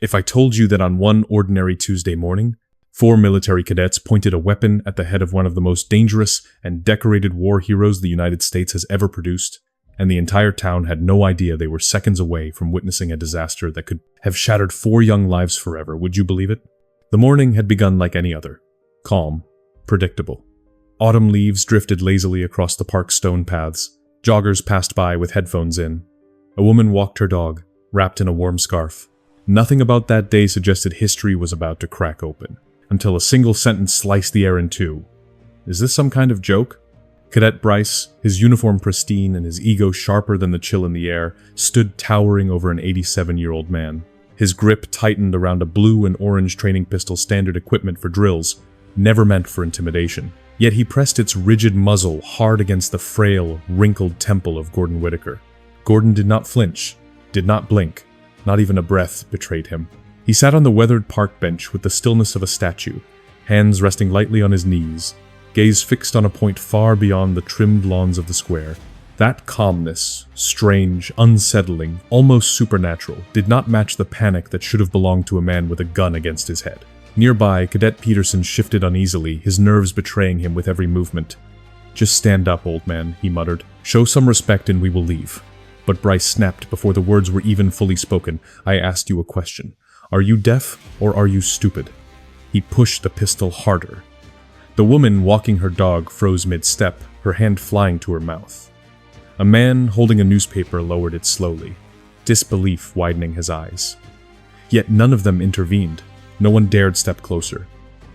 If I told you that on one ordinary Tuesday morning, 4 military cadets pointed a weapon at the head of one of the most dangerous and decorated war heroes the United States has ever produced, and the entire town had no idea they were seconds away from witnessing a disaster that could have shattered 4 young lives forever, would you believe it? The morning had begun like any other. Calm. Predictable. Autumn leaves drifted lazily across the park's stone paths. Joggers passed by with headphones in. A woman walked her dog, wrapped in a warm scarf. Nothing about that day suggested history was about to crack open, until a single sentence sliced the air in two. Is this some kind of joke? Cadet Bryce, his uniform pristine and his ego sharper than the chill in the air, stood towering over an 87-year-old man. His grip tightened around a blue and orange training pistol, standard equipment for drills, never meant for intimidation. Yet he pressed its rigid muzzle hard against the frail, wrinkled temple of Gordon Whitaker. Gordon did not flinch, did not blink. Not even a breath betrayed him. He sat on the weathered park bench with the stillness of a statue, hands resting lightly on his knees, gaze fixed on a point far beyond the trimmed lawns of the square. That calmness, strange, unsettling, almost supernatural, did not match the panic that should have belonged to a man with a gun against his head. Nearby, Cadet Peterson shifted uneasily, his nerves betraying him with every movement. "Just stand up, old man," he muttered. "Show some respect and we will leave." But Bryce snapped before the words were even fully spoken. "I asked you a question. Are you deaf or are you stupid?" He pushed the pistol harder. The woman walking her dog froze mid-step, her hand flying to her mouth. A man holding a newspaper lowered it slowly, disbelief widening his eyes. Yet none of them intervened. No one dared step closer,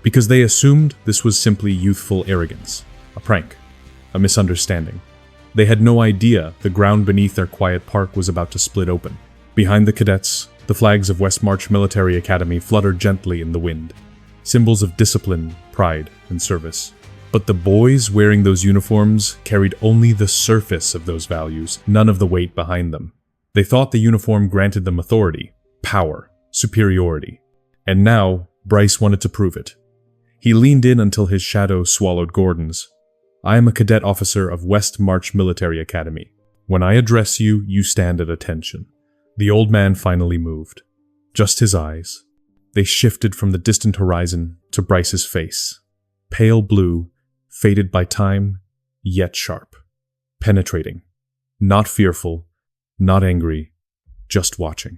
because they assumed this was simply youthful arrogance, a prank, a misunderstanding. They had no idea the ground beneath their quiet park was about to split open. Behind the cadets, the flags of West March Military Academy fluttered gently in the wind, symbols of discipline, pride, and service. But the boys wearing those uniforms carried only the surface of those values, none of the weight behind them. They thought the uniform granted them authority, power, superiority. And now, Bryce wanted to prove it. He leaned in until his shadow swallowed Gordon's. "I am a cadet officer of West March Military Academy. When I address you, you stand at attention." The old man finally moved. Just his eyes. They shifted from the distant horizon to Bryce's face. Pale blue, faded by time, yet sharp. Penetrating. Not fearful, not angry, just watching.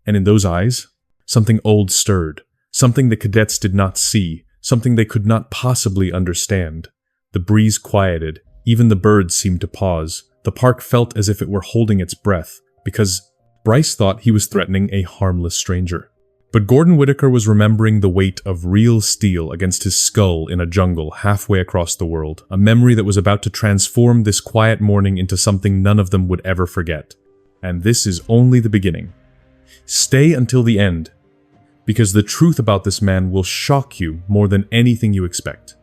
And in those eyes, something old stirred. Something the cadets did not see. Something they could not possibly understand. The breeze quieted. Even the birds seemed to pause. The park felt as if it were holding its breath, because Bryce thought he was threatening a harmless stranger. But Gordon Whitaker was remembering the weight of real steel against his skull in a jungle halfway across the world, a memory that was about to transform this quiet morning into something none of them would ever forget. And this is only the beginning. Stay until the end, because the truth about this man will shock you more than anything you expect.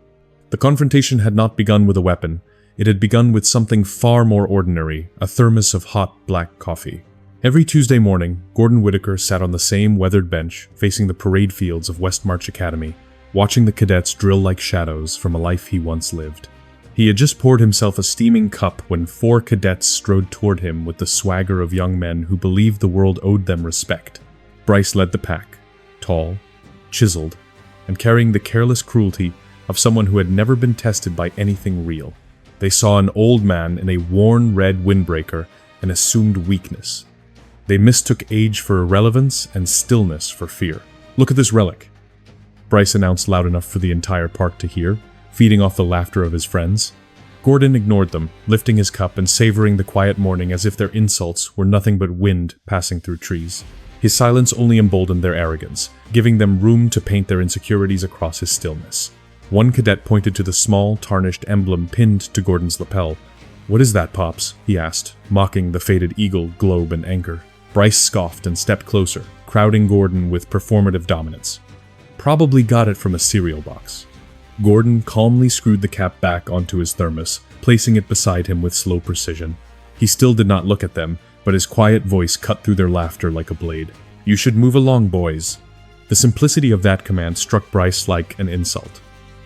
The confrontation had not begun with a weapon. It had begun with something far more ordinary, a thermos of hot black coffee. Every Tuesday morning, Gordon Whitaker sat on the same weathered bench facing the parade fields of West March Academy, watching the cadets drill like shadows from a life he once lived. He had just poured himself a steaming cup when 4 cadets strode toward him with the swagger of young men who believed the world owed them respect. Bryce led the pack, tall, chiseled, and carrying the careless cruelty of someone who had never been tested by anything real. They saw an old man in a worn red windbreaker and assumed weakness. They mistook age for irrelevance and stillness for fear. "Look at this relic," Bryce announced loud enough for the entire park to hear, feeding off the laughter of his friends. Gordon ignored them, lifting his cup and savoring the quiet morning as if their insults were nothing but wind passing through trees. His silence only emboldened their arrogance, giving them room to paint their insecurities across his stillness. One cadet pointed to the small, tarnished emblem pinned to Gordon's lapel. "What is that, Pops?" he asked, mocking the faded eagle, globe, and anchor. Bryce scoffed and stepped closer, crowding Gordon with performative dominance. "Probably got it from a cereal box." Gordon calmly screwed the cap back onto his thermos, placing it beside him with slow precision. He still did not look at them, but his quiet voice cut through their laughter like a blade. "You should move along, boys." The simplicity of that command struck Bryce like an insult.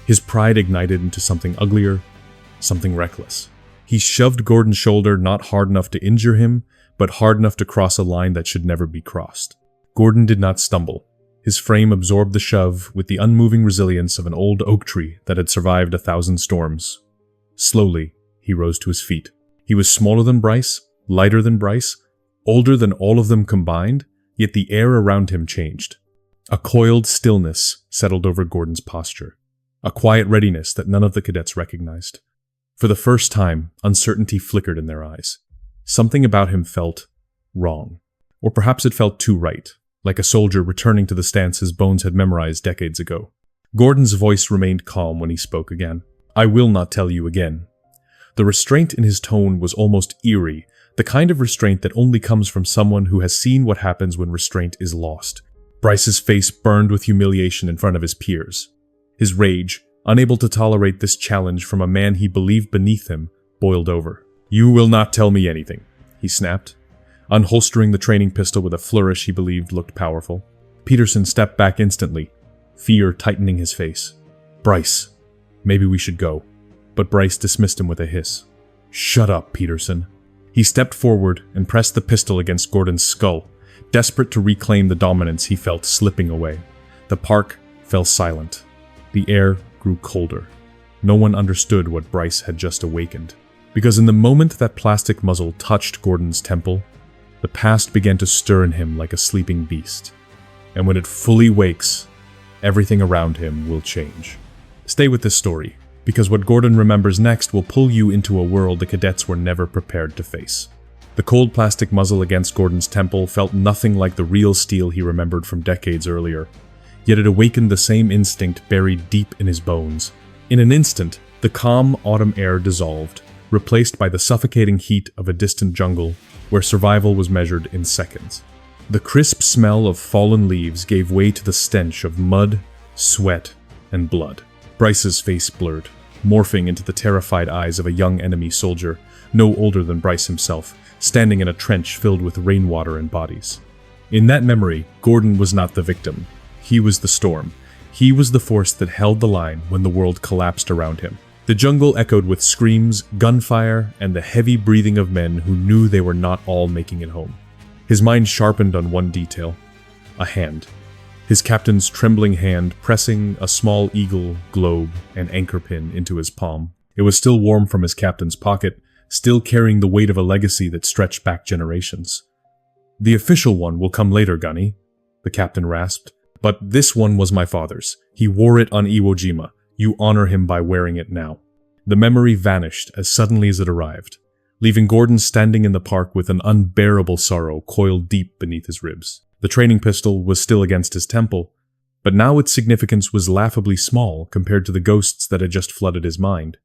His pride ignited into something uglier, something reckless. He shoved Gordon's shoulder not hard enough to injure him, but hard enough to cross a line that should never be crossed. Gordon did not stumble. His frame absorbed the shove with the unmoving resilience of an old oak tree that had survived 1,000 storms. Slowly, he rose to his feet. He was smaller than Bryce, lighter than Bryce, older than all of them combined, yet the air around him changed. A coiled stillness settled over Gordon's posture, a quiet readiness that none of the cadets recognized. For the first time, uncertainty flickered in their eyes. Something about him felt wrong. Or perhaps it felt too right, like a soldier returning to the stance his bones had memorized decades ago. Gordon's voice remained calm when he spoke again. "I will not tell you again." The restraint in his tone was almost eerie, the kind of restraint that only comes from someone who has seen what happens when restraint is lost. Bryce's face burned with humiliation in front of his peers. His rage, unable to tolerate this challenge from a man he believed beneath him, boiled over. "You will not tell me anything," he snapped, unholstering the training pistol with a flourish he believed looked powerful. Peterson stepped back instantly, fear tightening his face. "Bryce, maybe we should go." But Bryce dismissed him with a hiss. "Shut up, Peterson." He stepped forward and pressed the pistol against Gordon's skull, desperate to reclaim the dominance he felt slipping away. The park fell silent. The air grew colder. No one understood what Bryce had just awakened. Because in the moment that plastic muzzle touched Gordon's temple, the past began to stir in him like a sleeping beast. And when it fully wakes, everything around him will change. Stay with this story, because what Gordon remembers next will pull you into a world the cadets were never prepared to face. The cold plastic muzzle against Gordon's temple felt nothing like the real steel he remembered from decades earlier, yet it awakened the same instinct buried deep in his bones. In an instant, the calm autumn air dissolved, replaced by the suffocating heat of a distant jungle where survival was measured in seconds. The crisp smell of fallen leaves gave way to the stench of mud, sweat, and blood. Bryce's face blurred, morphing into the terrified eyes of a young enemy soldier, no older than Bryce himself, standing in a trench filled with rainwater and bodies. In that memory, Gordon was not the victim. He was the storm. He was the force that held the line when the world collapsed around him. The jungle echoed with screams, gunfire, and the heavy breathing of men who knew they were not all making it home. His mind sharpened on one detail: a hand. His captain's trembling hand pressing a small eagle, globe, and anchor pin into his palm. It was still warm from his captain's pocket, still carrying the weight of a legacy that stretched back generations. "The official one will come later, Gunny," the captain rasped. "But this one was my father's. He wore it on Iwo Jima. You honor him by wearing it now." The memory vanished as suddenly as it arrived, leaving Gordon standing in the park with an unbearable sorrow coiled deep beneath his ribs. The training pistol was still against his temple, but now its significance was laughably small compared to the ghosts that had just flooded his mind.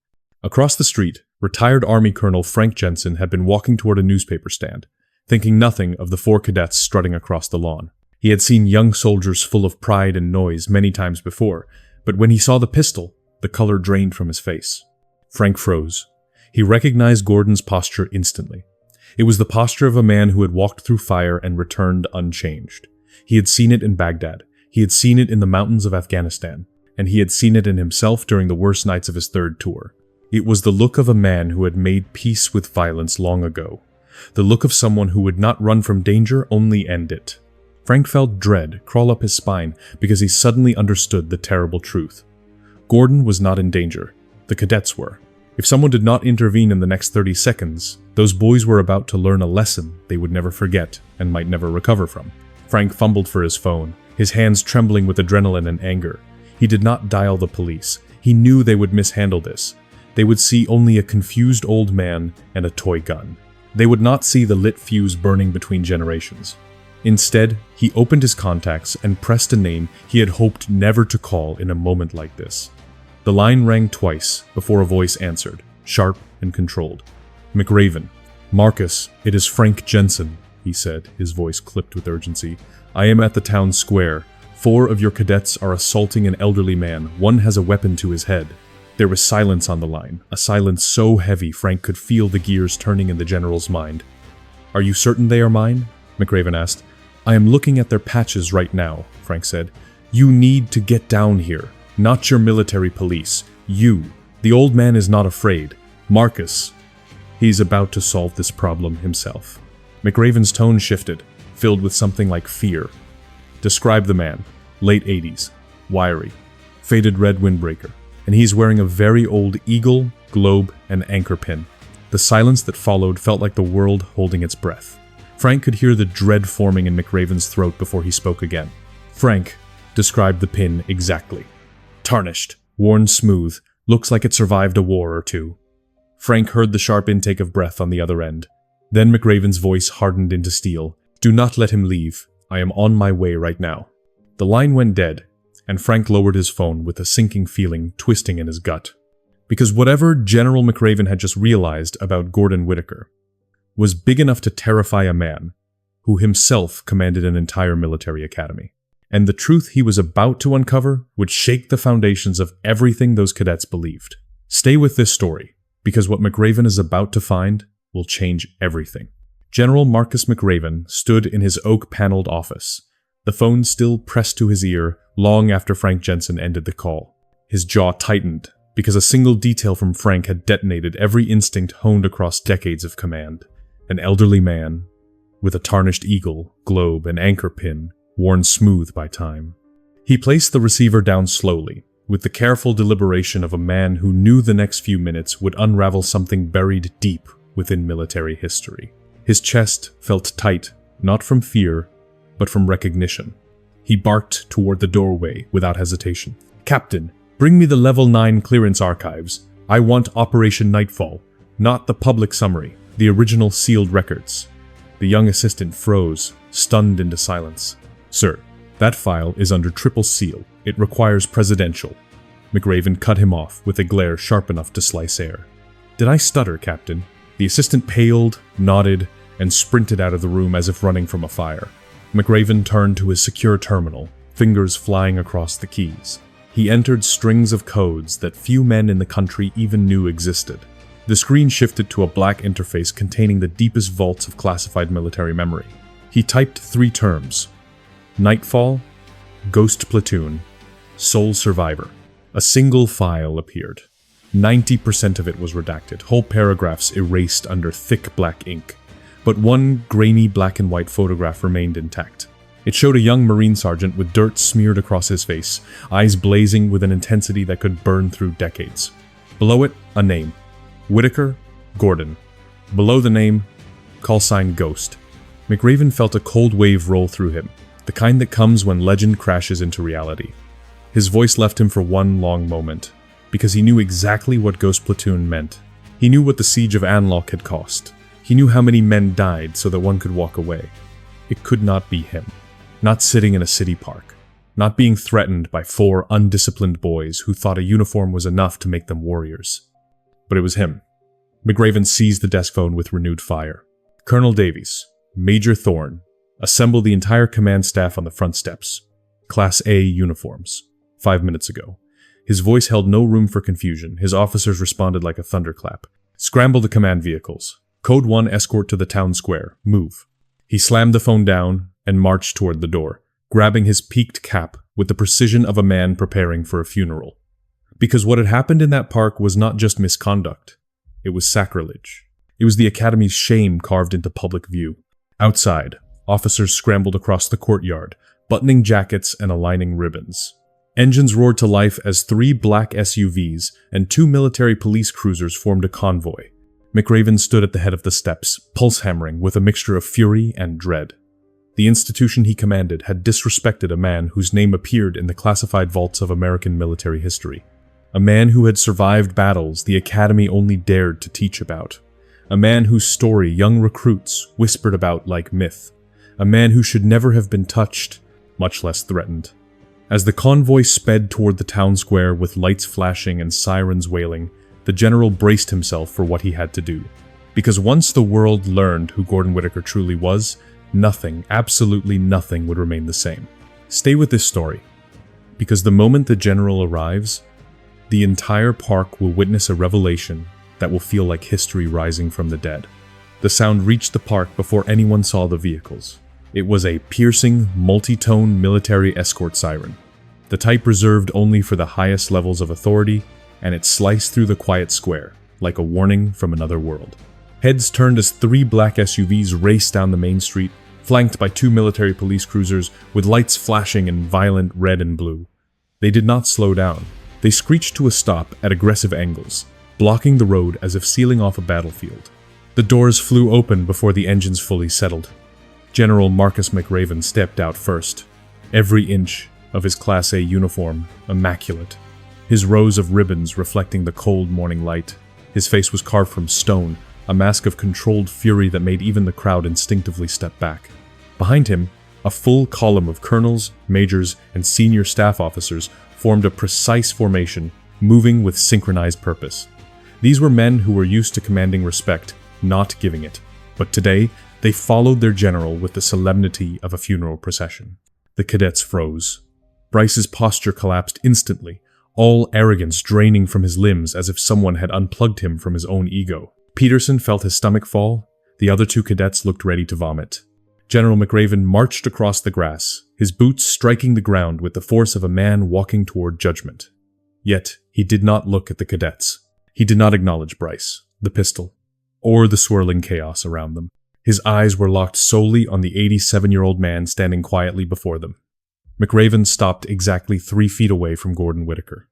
Across the street, retired Army Colonel Frank Jensen had been walking toward a newspaper stand, thinking nothing of the 4 cadets strutting across the lawn. He had seen young soldiers full of pride and noise many times before, but when he saw the pistol, the color drained from his face. Frank froze. He recognized Gordon's posture instantly. It was the posture of a man who had walked through fire and returned unchanged. He had seen it in Baghdad. He had seen it in the mountains of Afghanistan. And he had seen it in himself during the worst nights of his 3rd tour. It was the look of a man who had made peace with violence long ago. The look of someone who would not run from danger, only end it. Frank felt dread crawl up his spine because he suddenly understood the terrible truth. Gordon was not in danger. The cadets were. If someone did not intervene in the next 30 seconds, those boys were about to learn a lesson they would never forget and might never recover from. Frank fumbled for his phone, his hands trembling with adrenaline and anger. He did not dial the police. He knew they would mishandle this. They would see only a confused old man and a toy gun. They would not see the lit fuse burning between generations. Instead, he opened his contacts and pressed a name he had hoped never to call in a moment like this. The line rang twice before a voice answered, sharp and controlled. "Mcraven. Marcus, it is Frank Jensen," he said, his voice clipped with urgency. "I am at the town square. 4 of your cadets are assaulting an elderly man. One has a weapon to his head." There was silence on the line, a silence so heavy Frank could feel the gears turning in the general's mind. "Are you certain they are mine?" Mcraven asked. "I am looking at their patches right now," Frank said. "You need to get down here. Not your military police. You. The old man is not afraid. Marcus. He's about to solve this problem himself." Mcraven's tone shifted, filled with something like fear. Describe the man. Late 80s. Wiry. Faded red windbreaker. And he's wearing a very old eagle, globe, and anchor pin. The silence that followed felt like the world holding its breath. Frank could hear the dread forming in Mcraven's throat before he spoke again. Frank described the pin exactly. Tarnished, worn smooth, looks like it survived a war or two. Frank heard the sharp intake of breath on the other end. Then Mcraven's voice hardened into steel. Do not let him leave. I am on my way right now. The line went dead, and Frank lowered his phone with a sinking feeling twisting in his gut. Because whatever General Mcraven had just realized about Gordon Whitaker was big enough to terrify a man who himself commanded an entire military academy. And the truth he was about to uncover would shake the foundations of everything those cadets believed. Stay with this story, because what Mcraven is about to find will change everything. General Marcus Mcraven stood in his oak-paneled office, the phone still pressed to his ear long after Frank Jensen ended the call. His jaw tightened, because a single detail from Frank had detonated every instinct honed across decades of command. An elderly man, with a tarnished eagle, globe, and anchor pin, worn smooth by time. He placed the receiver down slowly, with the careful deliberation of a man who knew the next few minutes would unravel something buried deep within military history. His chest felt tight, not from fear, but from recognition. He barked toward the doorway without hesitation. Captain, bring me the Level 9 clearance archives. I want Operation Nightfall, not the public summary, the original sealed records. The young assistant froze, stunned into silence. Sir, that file is under triple seal. It requires presidential. Mcraven cut him off with a glare sharp enough to slice air. Did I stutter, Captain? The assistant paled, nodded, and sprinted out of the room as if running from a fire. Mcraven turned to his secure terminal, fingers flying across the keys. He entered strings of codes that few men in the country even knew existed. The screen shifted to a black interface containing the deepest vaults of classified military memory. He typed 3 terms: Nightfall, Ghost Platoon, Sole Survivor. A single file appeared. 90% of it was redacted, whole paragraphs erased under thick black ink. But one grainy black and white photograph remained intact. It showed a young Marine sergeant with dirt smeared across his face, eyes blazing with an intensity that could burn through decades. Below it, a name. Whitaker, Gordon. Below the name, call sign Ghost. Mcraven felt a cold wave roll through him, the kind that comes when legend crashes into reality. His voice left him for one long moment, because he knew exactly what Ghost Platoon meant. He knew what the siege of Anlock had cost. He knew how many men died so that one could walk away. It could not be him. Not sitting in a city park. Not being threatened by 4 undisciplined boys who thought a uniform was enough to make them warriors. But it was him. Mcraven seized the desk phone with renewed fire. Colonel Davies, Major Thorne, assemble the entire command staff on the front steps. Class A uniforms. 5 minutes ago. His voice held no room for confusion. His officers responded like a thunderclap. Scramble the command vehicles. Code 1 escort to the town square. Move. He slammed the phone down and marched toward the door, grabbing his peaked cap with the precision of a man preparing for a funeral. Because what had happened in that park was not just misconduct. It was sacrilege. It was the Academy's shame carved into public view. Outside, officers scrambled across the courtyard, buttoning jackets and aligning ribbons. Engines roared to life as 3 black SUVs and 2 military police cruisers formed a convoy. Mcraven stood at the head of the steps, pulse hammering with a mixture of fury and dread. The institution he commanded had disrespected a man whose name appeared in the classified vaults of American military history. A man who had survived battles the Academy only dared to teach about. A man whose story young recruits whispered about like myth. A man who should never have been touched, much less threatened. As the convoy sped toward the town square with lights flashing and sirens wailing, the general braced himself for what he had to do. Because once the world learned who Gordon Whitaker truly was, nothing, absolutely nothing would remain the same. Stay with this story, because the moment the general arrives, the entire park will witness a revelation that will feel like history rising from the dead. The sound reached the park before anyone saw the vehicles. It was a piercing, multi-tone military escort siren, the type reserved only for the highest levels of authority, and it sliced through the quiet square, like a warning from another world. Heads turned as 3 black SUVs raced down the main street, flanked by 2 military police cruisers with lights flashing in violent red and blue. They did not slow down. They screeched to a stop at aggressive angles, blocking the road as if sealing off a battlefield. The doors flew open before the engines fully settled. General Marcus Mcraven stepped out first, every inch of his Class A uniform immaculate, his rows of ribbons reflecting the cold morning light. His face was carved from stone, a mask of controlled fury that made even the crowd instinctively step back. Behind him, a full column of colonels, majors, and senior staff officers formed a precise formation, moving with synchronized purpose. These were men who were used to commanding respect, not giving it. But today, they followed their general with the solemnity of a funeral procession. The cadets froze. Bryce's posture collapsed instantly, all arrogance draining from his limbs as if someone had unplugged him from his own ego. Peterson felt his stomach fall. The other 2 cadets looked ready to vomit. General Mcraven marched across the grass, his boots striking the ground with the force of a man walking toward judgment. Yet, he did not look at the cadets. He did not acknowledge Bryce, the pistol, or the swirling chaos around them. His eyes were locked solely on the 87-year-old man standing quietly before them. Mcraven stopped exactly 3 feet away from Gordon Whitaker.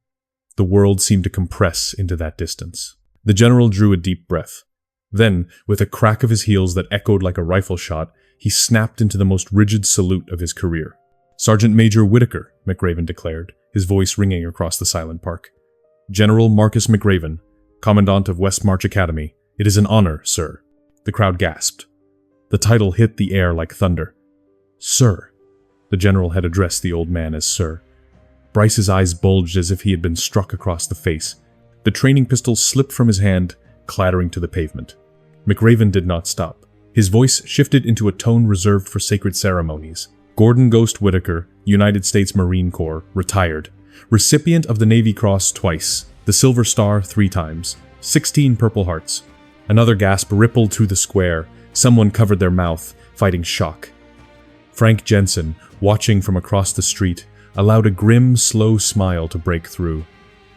The world seemed to compress into that distance. The general drew a deep breath. Then, with a crack of his heels that echoed like a rifle shot, he snapped into the most rigid salute of his career. "Sergeant Major Whitaker," Mcraven declared, his voice ringing across the silent park. "General Marcus Mcraven, Commandant of West March Academy. It is an honor, sir." The crowd gasped. The title hit the air like thunder. "Sir." The general had addressed the old man as sir. Bryce's eyes bulged as if he had been struck across the face. The training pistol slipped from his hand, clattering to the pavement. Mcraven did not stop. His voice shifted into a tone reserved for sacred ceremonies. "Gordon Ghost Whitaker, United States Marine Corps, retired. Recipient of the Navy Cross twice, the Silver Star 3 times, 16 Purple Hearts." Another gasp rippled through the square. Someone covered their mouth, fighting shock. Frank Jensen, watching from across the street, allowed a grim, slow smile to break through.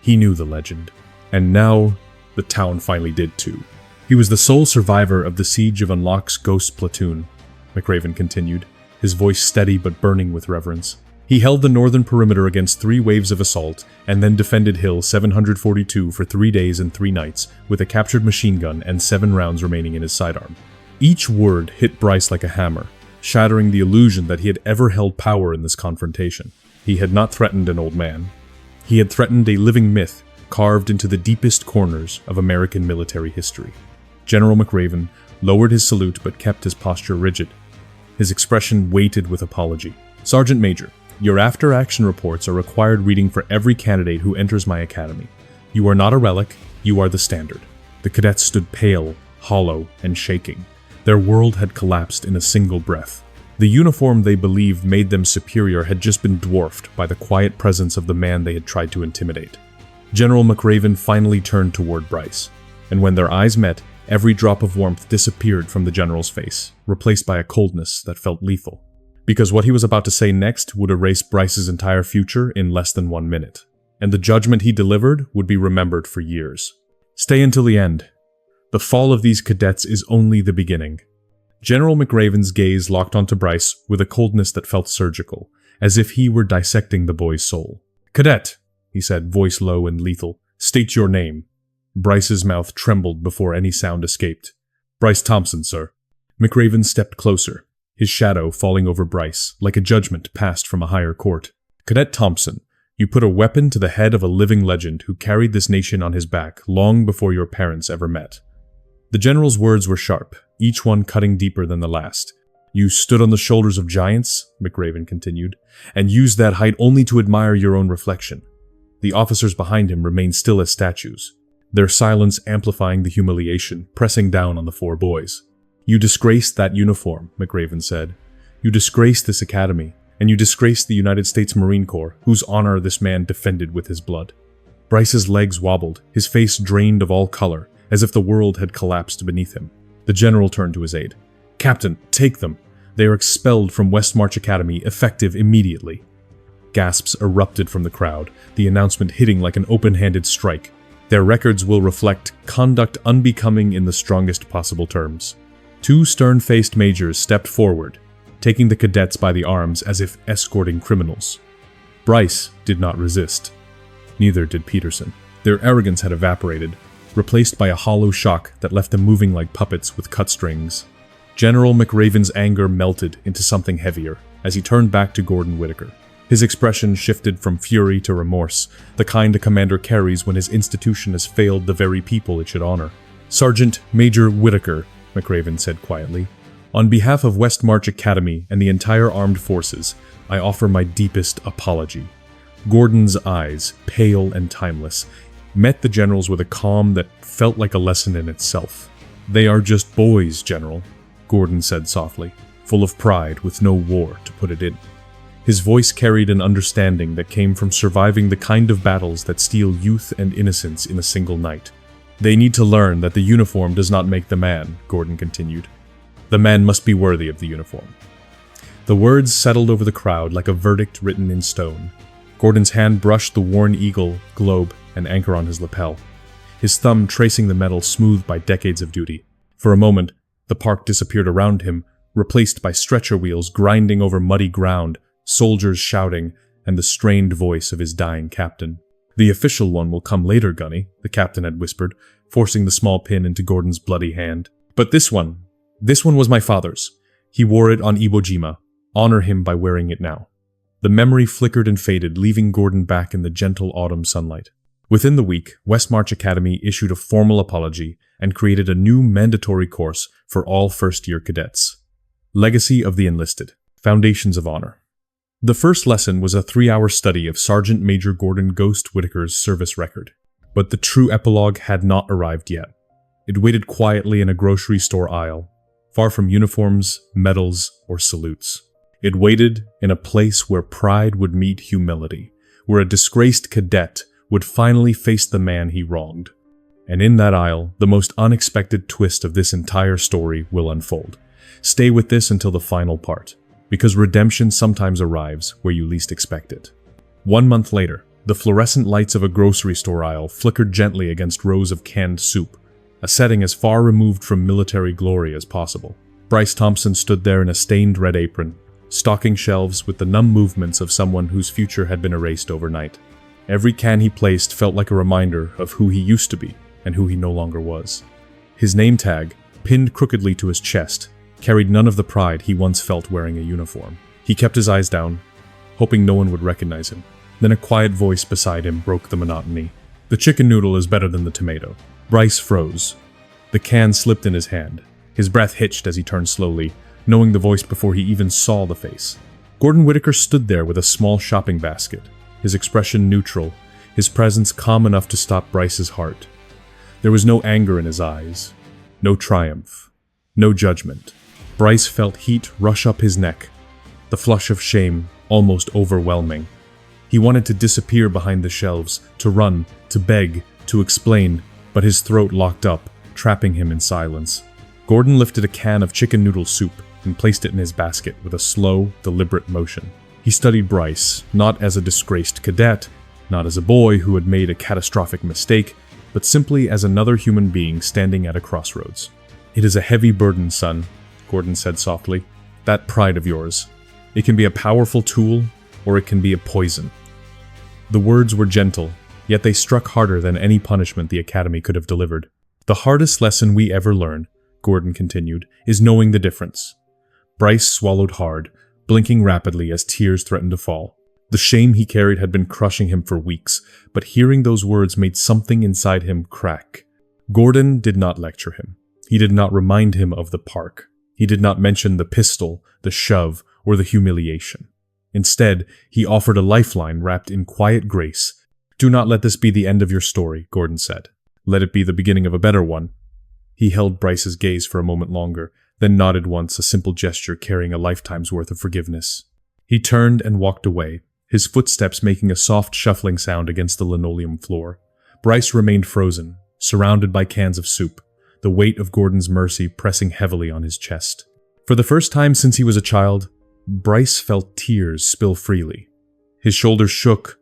He knew the legend. And now, the town finally did too. He was the sole survivor of the siege of Unlock's Ghost Platoon, Mcraven continued, his voice steady but burning with reverence. He held the northern perimeter against 3 waves of assault, and then defended Hill 742 for 3 days and 3 nights, with a captured machine gun and 7 rounds remaining in his sidearm. Each word hit Bryce like a hammer, shattering the illusion that he had ever held power in this confrontation. He had not threatened an old man. He had threatened a living myth carved into the deepest corners of American military history. General Mcraven lowered his salute but kept his posture rigid. His expression weighted with apology. "Sergeant Major, your after-action reports are required reading for every candidate who enters my academy. You are not a relic, you are the standard." The cadets stood pale, hollow, and shaking. Their world had collapsed in a single breath. The uniform they believed made them superior had just been dwarfed by the quiet presence of the man they had tried to intimidate. General Mcraven finally turned toward Bryce, and when their eyes met, every drop of warmth disappeared from the general's face, replaced by a coldness that felt lethal. Because what he was about to say next would erase Bryce's entire future in less than 1 minute, and the judgment he delivered would be remembered for years. "Stay until the end. The fall of these cadets is only the beginning." General Mcraven's gaze locked onto Bryce with a coldness that felt surgical, as if he were dissecting the boy's soul. "Cadet," he said, voice low and lethal, "state your name." Bryce's mouth trembled before any sound escaped. "Bryce Thompson, sir." Mcraven stepped closer, his shadow falling over Bryce, like a judgment passed from a higher court. "Cadet Thompson, you put a weapon to the head of a living legend who carried this nation on his back long before your parents ever met." The general's words were sharp, each one cutting deeper than the last. "You stood on the shoulders of giants," Mcraven continued, "and used that height only to admire your own reflection." The officers behind him remained still as statues, their silence amplifying the humiliation, pressing down on the 4 boys. "You disgraced that uniform," Mcraven said. "You disgraced this academy, and you disgraced the United States Marine Corps, whose honor this man defended with his blood." Bryce's legs wobbled, his face drained of all color, as if the world had collapsed beneath him. The general turned to his aide. "Captain, take them. They are expelled from West March Academy, effective immediately." Gasps erupted from the crowd, the announcement hitting like an open-handed strike. Their records will reflect conduct unbecoming in the strongest possible terms. 2 stern-faced majors stepped forward, taking the cadets by the arms as if escorting criminals. Bryce did not resist. Neither did Peterson. Their arrogance had evaporated, replaced by a hollow shock that left them moving like puppets with cut strings. General Mcraven's anger melted into something heavier as he turned back to Gordon Whitaker. His expression shifted from fury to remorse, the kind a commander carries when his institution has failed the very people it should honor. "Sergeant Major Whitaker," Mcraven said quietly, "on behalf of West March Academy and the entire armed forces, I offer my deepest apology." Gordon's eyes, pale and timeless, met the general's with a calm that felt like a lesson in itself. "They are just boys, General," Gordon said softly, full of pride with no war to put it in. His voice carried an understanding that came from surviving the kind of battles that steal youth and innocence in a single night. "They need to learn that the uniform does not make the man," Gordon continued. "The man must be worthy of the uniform." The words settled over the crowd like a verdict written in stone. Gordon's hand brushed the worn eagle, globe, and anchor on his lapel, his thumb tracing the metal smoothed by decades of duty. For a moment, the park disappeared around him, replaced by stretcher wheels grinding over muddy ground, soldiers shouting, and the strained voice of his dying captain. "The official one will come later, Gunny," the captain had whispered, forcing the small pin into Gordon's bloody hand. "But this one was my father's. He wore it on Iwo Jima. Honor him by wearing it now." The memory flickered and faded, leaving Gordon back in the gentle autumn sunlight. Within the week, West March Academy issued a formal apology and created a new mandatory course for all first-year cadets. Legacy of the Enlisted. Foundations of Honor. The first lesson was a 3-hour study of Sergeant Major Gordon Ghost Whitaker's service record. But the true epilogue had not arrived yet. It waited quietly in a grocery store aisle, far from uniforms, medals, or salutes. It waited in a place where pride would meet humility, where a disgraced cadet would finally face the man he wronged. And in that aisle, the most unexpected twist of this entire story will unfold. Stay with this until the final part, because redemption sometimes arrives where you least expect it. 1 month later, the fluorescent lights of a grocery store aisle flickered gently against rows of canned soup, a setting as far removed from military glory as possible. Bryce Thompson stood there in a stained red apron, stocking shelves with the numb movements of someone whose future had been erased overnight. Every can he placed felt like a reminder of who he used to be and who he no longer was. His name tag, pinned crookedly to his chest, carried none of the pride he once felt wearing a uniform. He kept his eyes down, hoping no one would recognize him. Then a quiet voice beside him broke the monotony. "The chicken noodle is better than the tomato." Bryce froze. The can slipped in his hand. His breath hitched as he turned slowly, knowing the voice before he even saw the face. Gordon Whitaker stood there with a small shopping basket, his expression neutral, his presence calm enough to stop Bryce's heart. There was no anger in his eyes, no triumph, no judgment. Bryce felt heat rush up his neck, the flush of shame almost overwhelming. He wanted to disappear behind the shelves, to run, to beg, to explain, but his throat locked up, trapping him in silence. Gordon lifted a can of chicken noodle soup and placed it in his basket with a slow, deliberate motion. He studied Bryce, not as a disgraced cadet, not as a boy who had made a catastrophic mistake, but simply as another human being standing at a crossroads. "It is a heavy burden, son," Gordon said softly. "That pride of yours. It can be a powerful tool, or it can be a poison." The words were gentle, yet they struck harder than any punishment the Academy could have delivered. "The hardest lesson we ever learn," Gordon continued, "is knowing the difference." Bryce swallowed hard, blinking rapidly as tears threatened to fall. The shame he carried had been crushing him for weeks, but hearing those words made something inside him crack. Gordon did not lecture him. He did not remind him of the park. He did not mention the pistol, the shove, or the humiliation. Instead, he offered a lifeline wrapped in quiet grace. "Do not let this be the end of your story," Gordon said. "Let it be the beginning of a better one." He held Bryce's gaze for a moment longer, then nodded once, a simple gesture carrying a lifetime's worth of forgiveness. He turned and walked away, his footsteps making a soft shuffling sound against the linoleum floor. Bryce remained frozen, surrounded by cans of soup, the weight of Gordon's mercy pressing heavily on his chest. For the first time since he was a child, Bryce felt tears spill freely. His shoulders shook,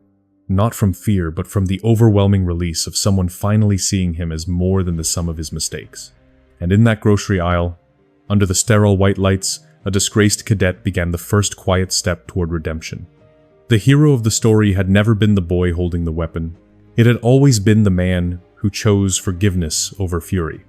not from fear, but from the overwhelming release of someone finally seeing him as more than the sum of his mistakes. And in that grocery aisle, under the sterile white lights, a disgraced cadet began the first quiet step toward redemption. The hero of the story had never been the boy holding the weapon. It had always been the man who chose forgiveness over fury.